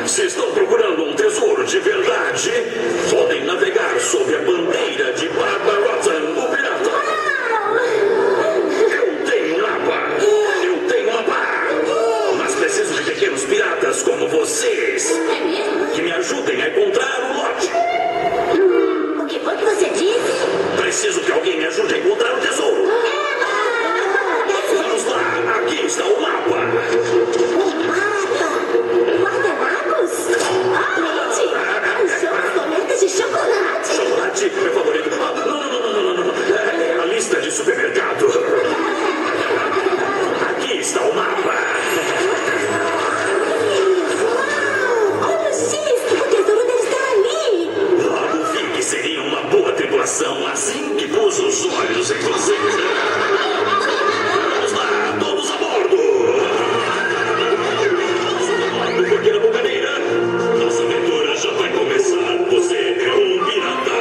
Se estão procurando um tesouro de verdade, podem navegar sob a bandeira de Barbarotten, o pirata. Eu tenho mapa. Eu tenho mapa. Mas preciso de pequenos piratas como vocês que me ajudem a encontrar o lote. O que foi que você disse? Preciso que alguém me ajude a encontrar o tesouro. Vamos lá, aqui está o mapa. Chocolate, meu favorito. Não. É a lista de supermercado. Aqui está o mapa. Olha o X, o tesouro deve estar ali. Logo vi que seria uma boa tripulação assim que pus os olhos em você. Vamos lá, todos a bordo. Porque na bucaneira, nossa aventura já vai começar. Você é um pirata.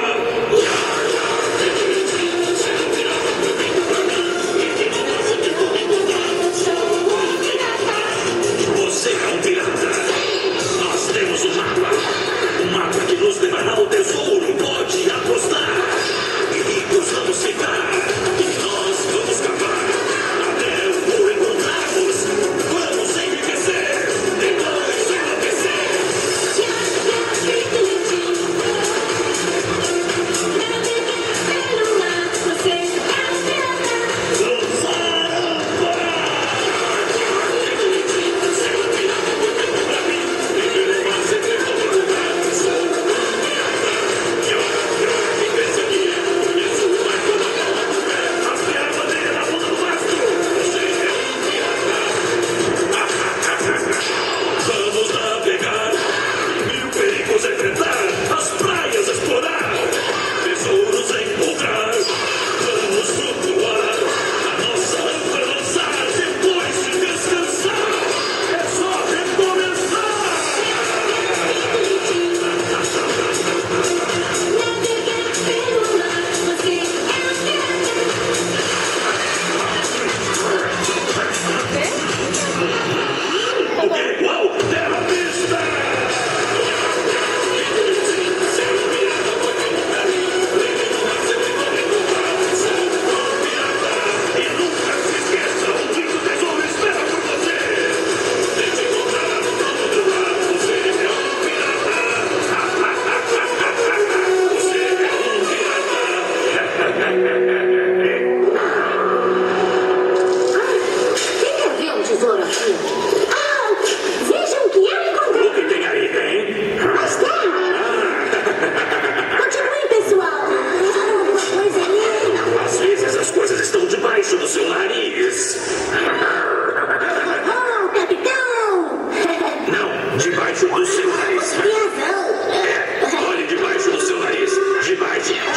Você é um pirata. Nós temos um mapa. Um mapa que nos levará ao tesouro. Pode apostar. E nós vamos ficar. E nós vamos cavar. Até o encontrarmos. Vamos enriquecer. Depois enlouquecer. Vamos navegar, mil perigos enfrentar, as praias explorar, tesouros encontrar, vamos flutuar, a nossa âncora lançar, depois de descansar, é só recomeçar. Ok, uau, terra pista! E nunca se esqueça, um lindo tesouro espera por você! Tente encontrar no outro lado, você é um pirata! Você é um pirata! Quem quer ver um tesouro aqui? Vejam o que eu encontrei. O que tem aí, hein? Mas tem. Continuem, pessoal. Acharam alguma coisa ali? Às vezes as coisas estão debaixo do seu nariz. Oh, capitão. Não, debaixo do seu nariz. Tem razão.